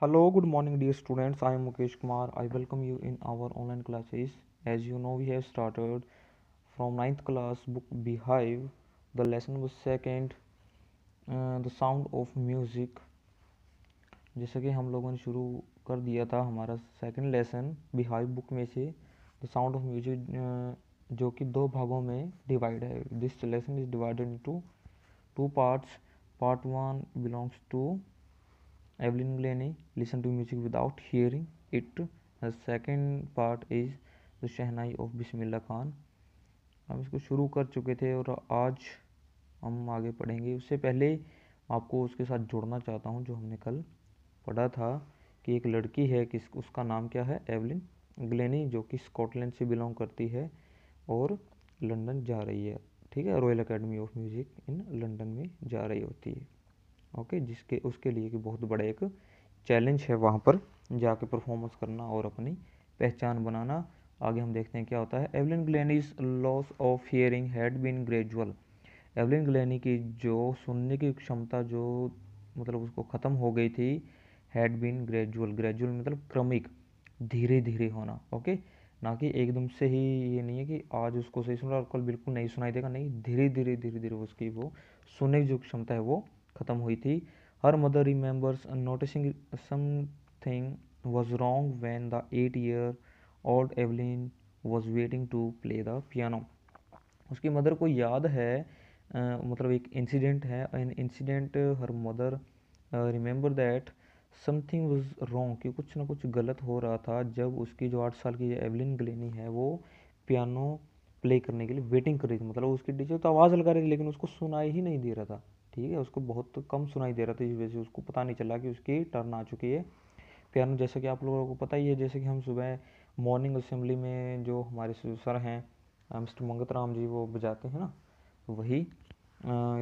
Hello, good morning, dear students. I am Mukesh Kumar. I welcome you in our online classes. As you know, we have started from ninth class book Beehive. The lesson was second, the sound of music. जैसा कि हम लोगों ने शुरू कर दिया था हमारा सेकंड लेसन Beehive बुक में से द साउंड ऑफ म्यूजिक, जो कि दो भागों में डिवाइड है. This lesson is divided into two parts. Part 1 belongs to Evelyn Glennie, listen to music without hearing it. The second part is the shehnai of Bismillah Khan. हम इसको शुरू कर चुके थे और आज हम आगे पढ़ेंगे. उससे पहले आपको उसके साथ जोड़ना चाहता हूँ जो हमने कल पढ़ा था कि एक लड़की है, किस उसका नाम क्या है, एवलिन ग्लेनी, जो कि स्कॉटलैंड से बिलोंग करती है और लंदन जा रही है. ठीक है, royal academy of music in London में जा रही होती है. ओके, जिसके उसके लिए कि बहुत बड़ा एक चैलेंज है वहाँ पर जाके परफॉर्मेंस करना और अपनी पहचान बनाना. आगे हम देखते हैं क्या होता है. Evelyn Glennie's loss of hearing had been gradual. Evelyn Glennie की जो सुनने की क्षमता जो मतलब उसको ख़त्म हो गई थी, हैड बीन ग्रेजुअल. ग्रेजुअल मतलब क्रमिक, धीरे धीरे होना. ओके, ना कि एकदम से ही. ये नहीं है कि आज उसको सही सुन रहा और कल बिल्कुल नहीं सुनाई देगा. नहीं, धीरे धीरे धीरे धीरे उसकी वो सुनने की जो क्षमता है वो ख़त्म हुई थी. Her mother remembers noticing something was wrong when the 8 year old Evelyn was waiting to play the piano. उसकी मदर को याद है, मतलब एक इंसिडेंट है, an incident. Her mother remember that something was wrong, कि कुछ ना कुछ गलत हो रहा था जब उसकी जो 8 साल की एवलिन ग्लेनी है वो पियानो प्ले करने के लिए वेटिंग कर रही थी. मतलब उसकी टीचर तो आवाज़ लगा रही थी लेकिन उसको सुनाई ही नहीं दे रहा था. ठीक है, उसको बहुत कम सुनाई दे रहा था, इस वजह से उसको पता नहीं चला कि उसकी टर्न आ चुकी है. पियानो जैसे कि आप लोगों को पता ही है, जैसे कि हम सुबह मॉर्निंग असेंबली में जो हमारे सर हैं मिस्टर मंगत राम जी वो बजाते हैं ना, तो वही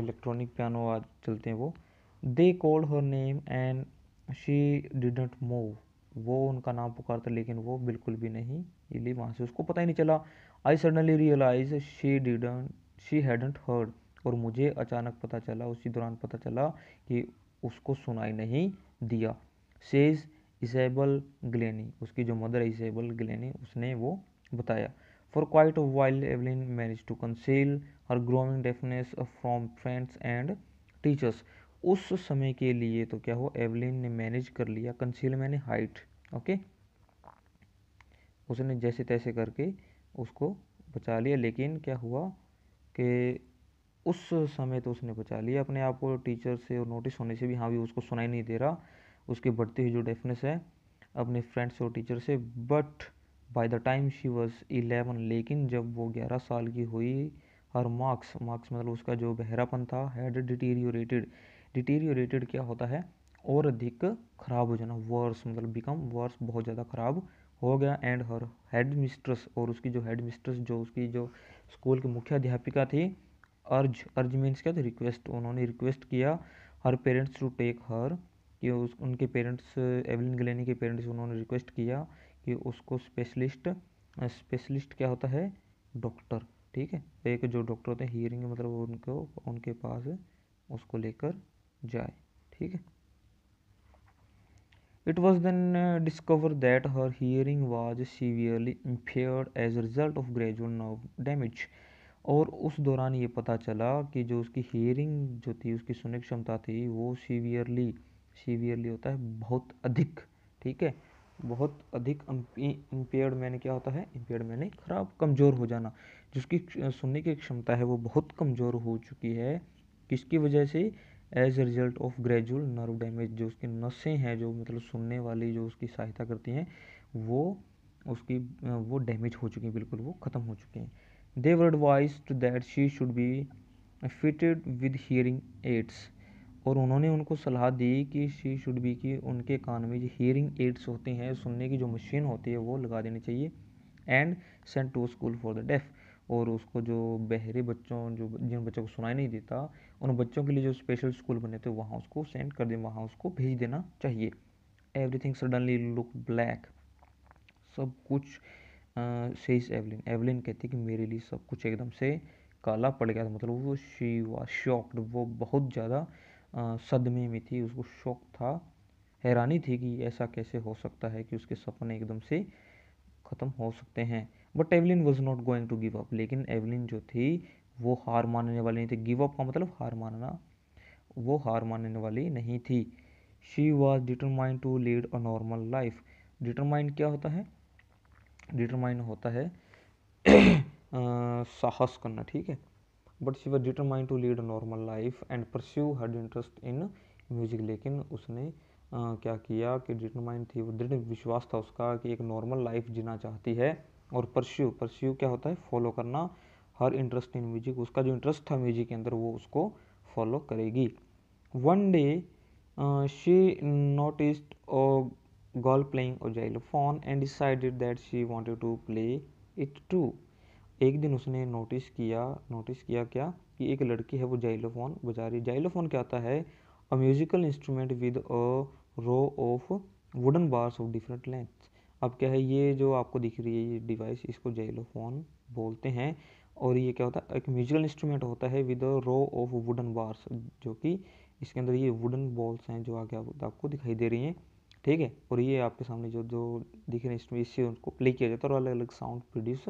इलेक्ट्रॉनिक पियानो आज चलते हैं वो. They called her name and she didn't move. वो उनका नाम पुकारता लेकिन वो बिल्कुल भी नहीं हिली वहाँ से, उसको पता ही नहीं चला. I suddenly realise she hadn't heard. और मुझे अचानक पता चला, उसी दौरान पता चला कि उसको सुनाई नहीं दिया. सेज इसेबल ग्लेनी, उसकी जो मदर है इसेबल ग्लेनी, उसने वो बताया. For quite a while Evelyn manage to conceal her growing deafness from friends and teachers. उस समय के लिए तो क्या हुआ, एवलिन ने मैनेज कर लिया, कंसील मैंने हाइट. ओके, उसने जैसे तैसे करके उसको बचा लिया. लेकिन क्या हुआ कि उस समय तो उसने बचा लिया अपने आप को टीचर से और नोटिस होने से भी. हाँ, भी उसको सुनाई नहीं दे रहा, उसकी बढ़ती हुई जो डेफनेस है अपने फ्रेंड्स और टीचर से. But by the time she was 11, लेकिन जब वो 11 साल की हुई, हर मार्क्स मार्क्स मतलब उसका जो बहरापन था, हैड डिटीरियोरेटेड. डिटीरियोरेटेड क्या होता है, और अधिक खराब हो जाना. वर्स मतलब बिकम वर्स, बहुत ज़्यादा खराब हो गया. एंड हर हेड मिस्ट्रेस, और उसकी जो हेड मिस्ट्रेस जो उसकी जो स्कूल की मुख्य अध्यापिका थी, अर्ज अर्ज मीन्स क्या था, रिक्वेस्ट, उन्होंने रिक्वेस्ट किया हर पेरेंट्स टू टेक हर, कि उनके पेरेंट्स एवलिन ग्लेनी के पेरेंट्स उन्होंने रिक्वेस्ट किया कि उसको स्पेशलिस्ट, स्पेशलिस्ट क्या होता है, डॉक्टर. ठीक है, एक जो डॉक्टर होते हैं हियरिंग मतलब उनको उनके पास उसको लेकर जाए. ठीक है. It was then discovered that her hearing was severely impaired as a result of gradual nerve damage. और उस दौरान ये पता चला कि जो उसकी हियरिंग जो थी, उसकी सुनने की क्षमता थी, वो सीवियरली, सीवियरली होता है बहुत अधिक. ठीक है, बहुत अधिक. इम्पेयर्ड मैंने क्या होता है, इम्पेयर्ड मैंने खराब, कमज़ोर हो जाना. जिसकी सुनने की क्षमता है वो बहुत कमज़ोर हो चुकी है. किसकी वजह से, as a result of gradual nerve damage. जो उसकी नसें हैं जो मतलब सुनने वाली जो उसकी सहायता करती हैं, वो उसकी वो डैमेज हो चुकी हैं, बिल्कुल वो ख़त्म हो चुकी हैं. They were advised that she should be fitted with hearing aids. और उन्होंने उनको सलाह दी कि शी शुड बी, कि उनके कान में जो हियरिंग एड्स होते हैं, सुनने की जो मशीन होती है वो लगा देनी चाहिए. And sent to school for the deaf. और उसको जो बहरे बच्चों, जो जिन बच्चों को सुनाई नहीं देता, उन बच्चों के लिए जो स्पेशल स्कूल बने थे वहाँ उसको सेंड कर दें, वहाँ उसको भेज देना चाहिए. Everything suddenly look black. सब कुछ सेज एवलिन, एवलिन कहती कि मेरे लिए सब कुछ एकदम से काला पड़ गया था. मतलब वो शी वाज शॉक्ड, वो बहुत ज़्यादा सदमे में थी, उसको शौक था. हैरानी थी कि ऐसा कैसे हो सकता है कि उसके सपने एकदम से ख़त्म हो सकते हैं। But Evelyn was not going to give up, लेकिन एवलिन जो थी वो हार मानने वाली नहीं थी। गिव अप का मतलब हार मानना, वो हार मानने वाली नहीं थी। She was determined to lead a normal life. Determined क्या होता है? डिटरमाइंड होता है साहस करना, ठीक है। But she was determined to lead a normal life and pursue her interest in music. लेकिन उसने क्या किया कि डिटरमाइंड थी, वो दृढ़ विश्वास था उसका कि एक नॉर्मल लाइफ जीना चाहती है। और परस्यू, परस्यू क्या होता है? फॉलो करना। हर इंटरेस्ट इन म्यूजिक, उसका जो इंटरेस्ट था म्यूजिक के अंदर वो उसको फॉलो करेगी। One day she noticed a girl playing a xylophone and decided that she wanted to play it too. एक दिन उसने नोटिस किया क्या कि एक लड़की है वो जाइलोफोन बजा रही। जाइलोफोन क्या होता है? A musical instrument with a row of wooden bars of different length. अब क्या है, ये जो आपको दिख रही है ये डिवाइस, इसको जाइलोफोन बोलते हैं। और ये क्या होता है? एक म्यूजिकल इंस्ट्रूमेंट होता है with a row of wooden bars, जो कि इसके अंदर ये वुडन बॉल्स हैं जो आगे आपको दिखाई दे रही हैं, ठीक है। और ये आपके सामने जो जो दिख रहे हैं इससे उनको प्ले किया जाता है और अलग अलग साउंड प्रोड्यूस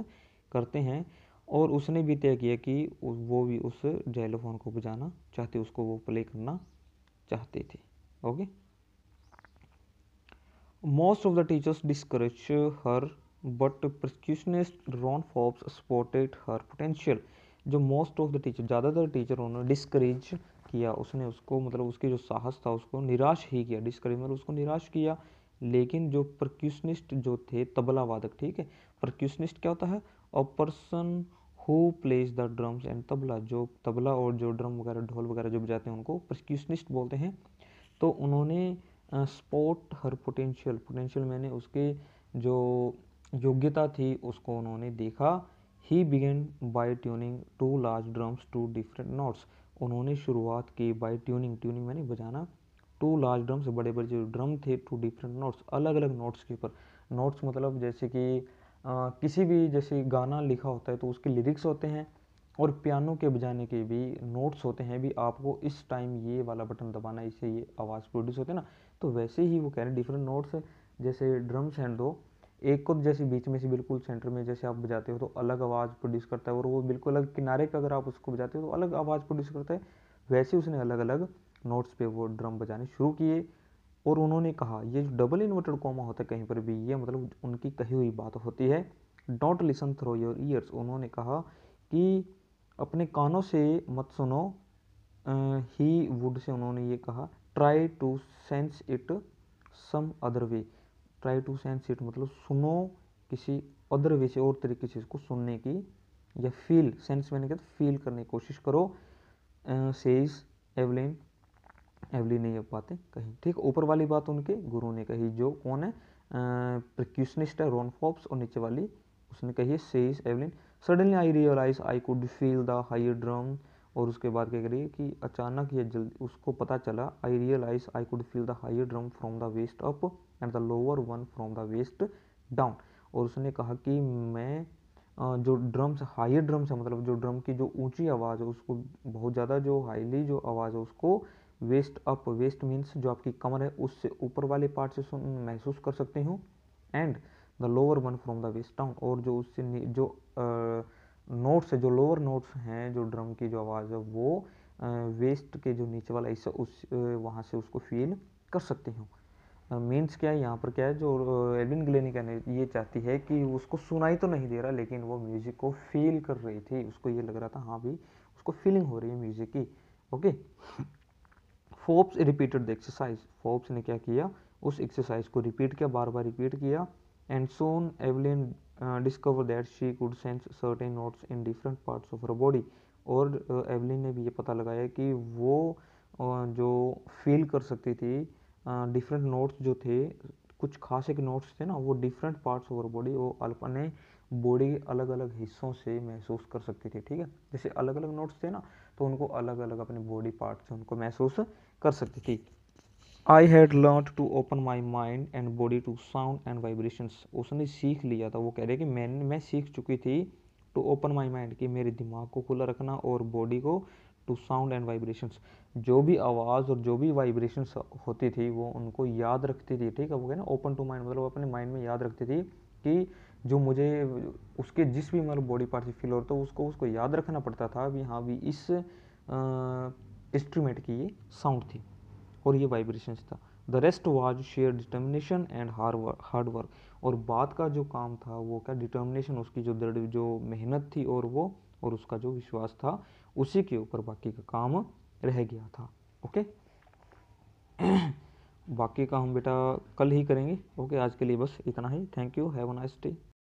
करते हैं। और उसने भी तय किया कि वो भी उस जाइलोफोन को बजाना चाहते, उसको वो प्ले करना चाहते थे। Okay. Most of the teachers discourage her but percussionist Ron Forbes spotted her potential. जो मोस्ट ऑफ द टीचर, ज़्यादातर टीचर उन्होंने डिस्करेज किया, उसने उसको मतलब उसकी जो साहस था उसको निराश ही किया। डिस्करेज मतलब उसको निराश किया। लेकिन जो परक्यूशनिस्ट जो थे, तबला वादक, ठीक है। परक्यूशनिस्ट क्या होता है? A person who plays the drums and tabla. जो तबला और जो ड्रम वगैरह ढोल वगैरह जो बजाते हैं उनको परक्यूशनिस्ट बोलते हैं। तो उन्होंने स्पॉट हर पोटेंशियल, पोटेंशियल मैंने उसके जो योग्यता थी उसको उन्होंने देखा। He began by tuning two large drums to different notes. उन्होंने शुरुआत की बाय ट्यूनिंग, ट्यूनिंग मैंने बजाना, टू लार्ज ड्रम्स, बड़े बड़े जो ड्रम थे, टू डिफरेंट नोट्स, अलग अलग नोट्स के ऊपर। नोट्स मतलब जैसे कि किसी भी जैसे गाना लिखा होता है तो उसके लिरिक्स होते हैं, और पियानो के बजाने के भी नोट्स होते हैं, भी आपको इस टाइम ये वाला बटन दबाना है, इससे ये आवाज़ प्रोड्यूस होती है ना। तो वैसे ही वो कह रहे हैं डिफरेंट नोट्स, जैसे ड्रम्स हैं दो, एक को जैसे बीच में से बिल्कुल सेंटर में जैसे आप बजाते हो तो अलग आवाज़ प्रोड्यूस करता है, और वो बिल्कुल अलग किनारे पे अगर आप उसको बजाते हो तो अलग आवाज़ प्रोड्यूस करता है। वैसे उसने अलग अलग नोट्स पे वो ड्रम बजाने शुरू किए। और उन्होंने कहा, ये जो डबल इन्वर्टेड कॉमा होता है कहीं पर भी, ये मतलब उनकी कही हुई बात होती है। Don't listen through your ears. उन्होंने कहा कि अपने कानों से मत सुनो। ही वुड से उन्होंने ये कहा, try to sense it some other way. Try to sense it मतलब सुनो किसी अदर वे से, और तरीके से इसको सुनने की, या फील, सेंस मैंने कहा फील करने की कोशिश करो। सेज एवलिन, एवलिन नहीं पाते कहीं, ठीक। ऊपर वाली बात उनके गुरु ने कही, जो कौन है? प्रक्यूशनिस्ट है रॉन फोर्ब्स, और नीचे वाली उसने कही है says Evelyn. Suddenly I realise I could feel the higher drum. और उसके बाद क्या करिए कि अचानक ये जल्दी उसको पता चला, I realise I could feel the higher drum from the waist up and the lower one from the waist down. और उसने कहा कि मैं जो ड्रम्स, हायर ड्रम्स है मतलब जो ड्रम की जो ऊंची आवाज़ है उसको, बहुत ज़्यादा जो हाईली जो आवाज़ है उसको वेस्ट अप, वेस्ट मीन्स जो आपकी कमर है उससे ऊपर वाले पार्ट से महसूस कर सकते हो, and the lower one from the waist down. और जो उससे जो नोट्स है, जो लोअर नोट्स हैं जो ड्रम की जो आवाज़ है वो वेस्ट के जो नीचे वाला हिस्सा उस वहाँ से उसको फील कर सकते हो। मीन्स क्या है यहाँ पर, क्या है जो एल्विन ग्लेनी कहने ये चाहती है कि उसको सुनाई तो नहीं दे रहा, लेकिन वो म्यूजिक को फील कर रही थी, उसको ये लग रहा था हाँ भी उसको फीलिंग हो रही है म्यूजिक की। Okay. Forbes repeated the exercise. Forbes ने क्या किया, उस एक्सरसाइज को रिपीट किया, बार बार रिपीट किया। And soon Evelyn discover that she could sense certain notes in different parts of her body. और एवलिन ने भी ये पता लगाया कि वो जो फील कर सकती थी डिफरेंट नोट्स जो थे, कुछ खास एक नोट्स थे ना, वो डिफरेंट पार्ट्स ऑफ बॉडी, वो अपने बॉडी के अलग अलग हिस्सों से महसूस कर सकती थी, ठीक है। जैसे अलग अलग नोट्स थे ना, तो उनको अलग अलग अपने बॉडी पार्ट से उनको महसूस कर सकती थी। I had learn to open my mind and body to sound and vibrations. उसने सीख लिया था, वो कह रहे कि मैं सीख चुकी थी टू ओपन माई माइंड, कि मेरे दिमाग को खुला रखना और बॉडी को, टू साउंड एंड वाइब्रेशंस, जो भी आवाज़ और जो भी वाइब्रेशंस होती थी वो उनको याद रखती थी, ठीक है, वो ना ओपन टू माइंड, मतलब अपने माइंड में याद रखती थी कि जो मुझे उसके जिस भी मतलब बॉडी पार्ट से फील हो रहा था उसको उसको याद रखना पड़ता था भी, हाँ भी इस इंस्ट्रूमेंट की ये साउंड थी और ये वाइब्रेशंस था। The rest was share determination and hard work, और बाद का जो काम था वो क्या, डिटर्मिनेशन, उसकी जो दृढ़ जो मेहनत थी और वो और उसका जो विश्वास था, उसी के ऊपर बाकी का काम रह गया था। ओके बाकी का हम बेटा कल ही करेंगे। ओके आज के लिए बस इतना ही। Thank you, have a nice day.